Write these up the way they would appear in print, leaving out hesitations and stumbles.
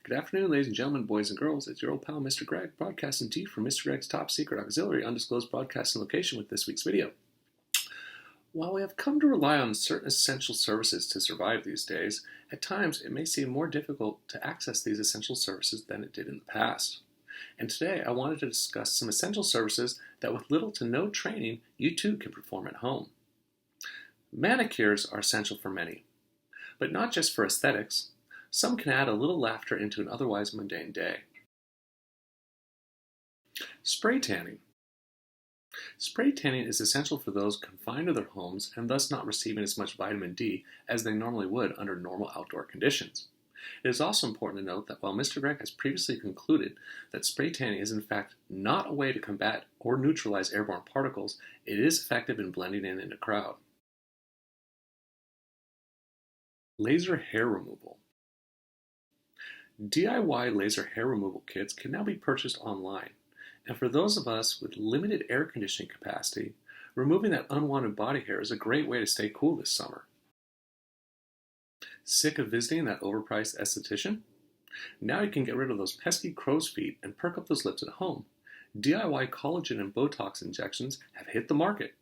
Good afternoon, ladies and gentlemen, boys and girls. It's your old pal, Mr. Greg, broadcasting to you from Mr. Greg's top secret auxiliary undisclosed broadcasting location with this week's video. While we have come to rely on certain essential services to survive these days, at times it may seem more difficult to access these essential services than it did in the past. And today I wanted to discuss some essential services that with little to no training you too can perform at home. Manicures are essential for many, but not just for aesthetics. Some can add a little laughter into an otherwise mundane day. Spray tanning. Spray tanning is essential for those confined to their homes and thus not receiving as much vitamin D as they normally would under normal outdoor conditions. It is also important to note that while Mr. Greg has previously concluded that spray tanning is in fact not a way to combat or neutralize airborne particles, it is effective in blending in a crowd. Laser hair removal. DIY laser hair removal kits can now be purchased online, and for those of us with limited air conditioning capacity, removing that unwanted body hair is a great way to stay cool this summer. Sick of visiting that overpriced esthetician? Now you can get rid of those pesky crow's feet and perk up those lips at home. DIY collagen and Botox injections have hit the market.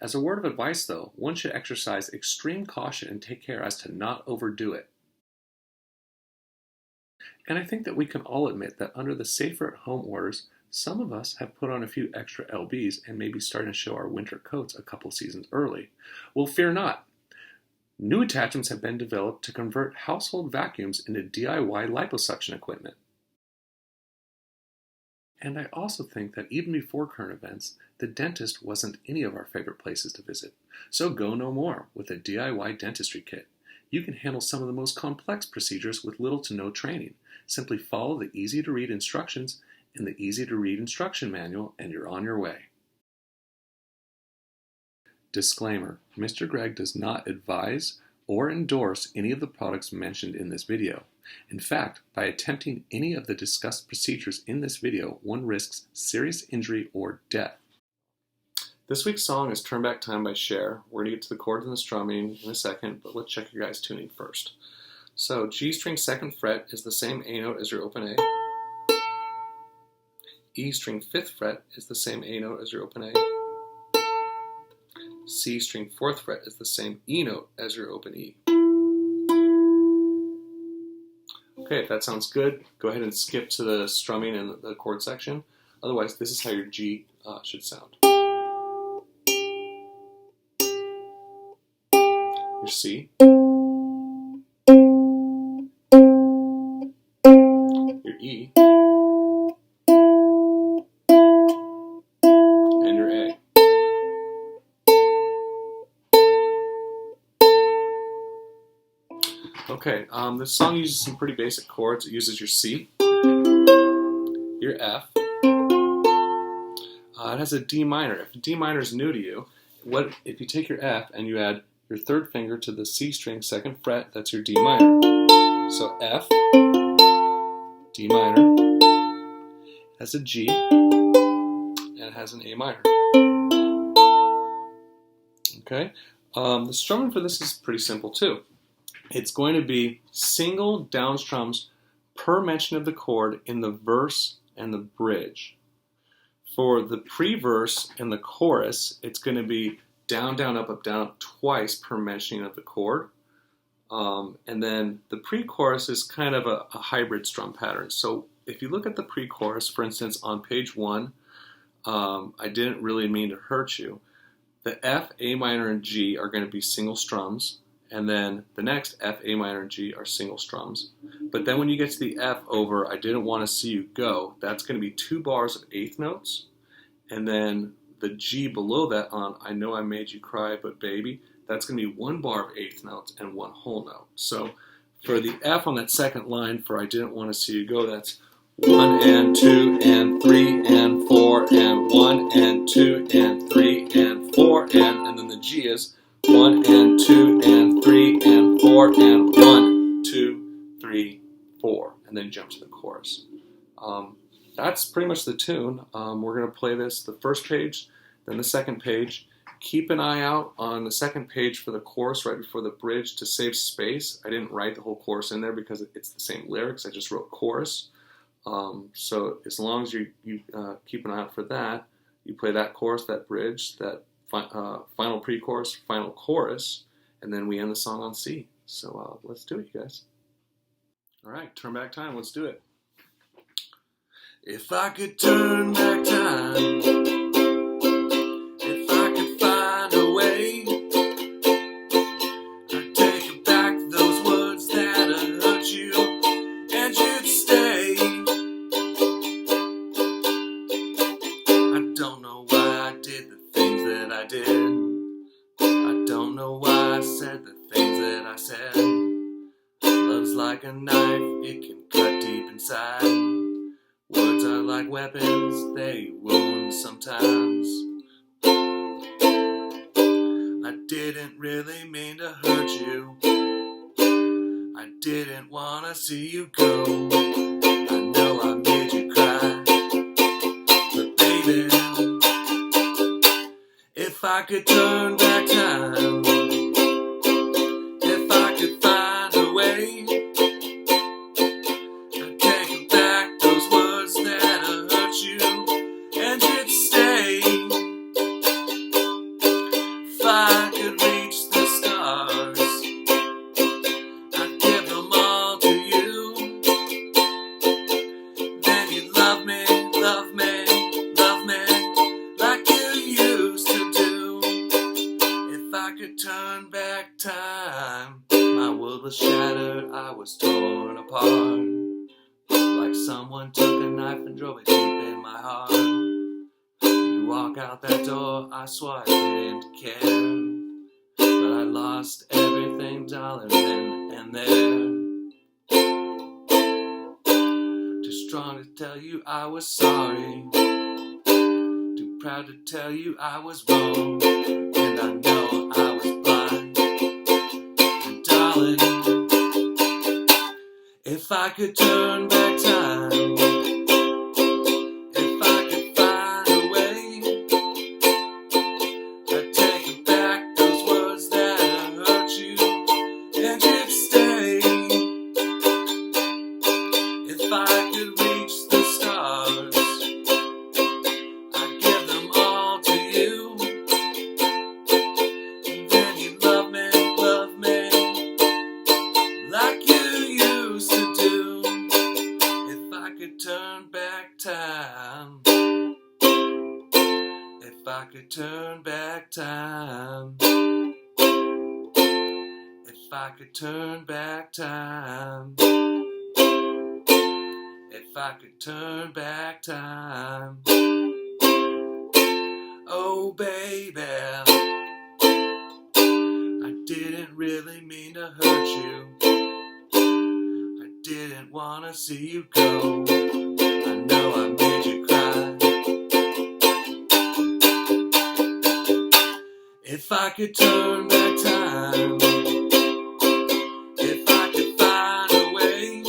As a word of advice though, one should exercise extreme caution and take care as to not overdo it. And I think that we can all admit that under the safer at home orders, some of us have put on a few extra lbs and may be starting to show our winter coats a couple seasons early. Well, fear not. New attachments have been developed to convert household vacuums into DIY liposuction equipment. And I also think that even before current events, the dentist wasn't any of our favorite places to visit. So go no more with a DIY dentistry kit. You can handle some of the most complex procedures with little to no training. Simply follow the easy-to-read instructions in the easy-to-read instruction manual and you're on your way. Disclaimer: Mr. Greg does not advise or endorse any of the products mentioned in this video. In fact, by attempting any of the discussed procedures in this video, one risks serious injury or death. This week's song is Turn Back Time by Cher. We're going to get to the chords and the strumming in a second, but let's check your guys' tuning first. So G string 2nd fret is the same A note as your open A. E string 5th fret is the same A note as your open A. C string 4th fret is the same E note as your open E. Okay, if that sounds good, go ahead and skip to the strumming and the chord section. Otherwise, this is how your G should sound. Your C. Your E. And your A. Okay, this song uses some pretty basic chords. It uses your C, your F. It has a D minor. If D minor is new to you, if you take your F and you add your 3rd finger to the C string 2nd fret, that's your D minor. So F, D minor, it has a G, and it has an A minor. Okay, the strumming for this is pretty simple too. It's going to be single down strums per mention of the chord in the verse and the bridge. For the pre-verse and the chorus, it's going to be down, down, up, down twice per mentioning of the chord. And then the pre-chorus is kind of a hybrid strum pattern. So if you look at the pre-chorus, for instance, on page 1, I didn't really mean to hurt you. The F, A minor, and G are going to be single strums. And then the next F, A minor, and G are single strums. But then when you get to the F over I didn't want to see you go, that's going to be 2 bars of 8th notes. And then the G below that on I know I made you cry, but baby, that's going to be 1 bar of 8th notes and 1 whole note. So for the F on that second line for I didn't want to see you go, that's 1 and 2 and 3 and 4 and 1 and 2 and 3 and 4 and then the G is 1 and 2 and 3 and 4 and 1, 2, 3, 4, and then jump to the chorus. That's pretty much the tune. We're going to play this the first page, then the second page, Keep an eye out on the second page for the chorus right before the bridge to save space. I didn't write the whole chorus in there because it's the same lyrics. I just wrote chorus. So as long as you keep an eye out for that, you play that chorus, that bridge, that final pre-chorus, final chorus, and then we end the song on C. So let's do it, you guys. All right, turn back time. Let's do it. If I could turn back time, if I could find a way, I'd take back those words that hurt you, and you'd stay. I don't know why I did the things that I did. I don't know why I said the things that I said. Love's like a knife, it can cut deep inside. Words are like weapons, they wound sometimes. I didn't really mean to hurt you. I didn't want to see you go. I know I made you cry. But baby, if I could turn back time, if I could find a way, I'd take back those words that hurt you, and you'd stay. If I could reach the stars, I'd give them all to you. Then you'd love me, love me, love me, like you used to do. If I could turn back time, my world was shattered, I was torn apart. Like someone took a knife and drove it deep in my heart. You walk out that door, I swore I didn't care. But I lost everything, darling, then and there. Too strong to tell you I was sorry. Too proud to tell you I was wrong. And I know I was blind. And darling, if I could turn back time, if I could find a way, I'd take back those words that hurt you, and you'd stay. If I could reach the stars, I'd give them all to you. And then you'd love me, like you used to do. If I could turn back time, if I could turn back time, if I could turn back time, if I could turn back time. Oh baby, I didn't really mean to hurt you. I didn't want to see you go. I know I made you cry. If I could turn back time, if I could find a way,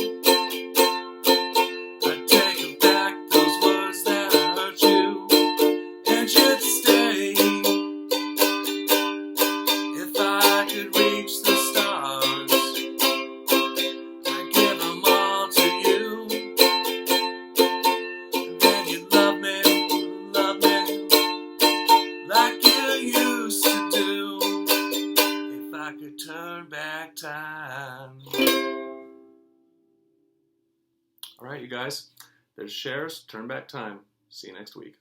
I'd take back those words that hurt you, and you'd stay. If I could reach the stars, I'd give them all to you. Then you'd love me, like you used to do. If I could turn back time. All right, you guys. There's Cher's Turn Back Time. See you next week.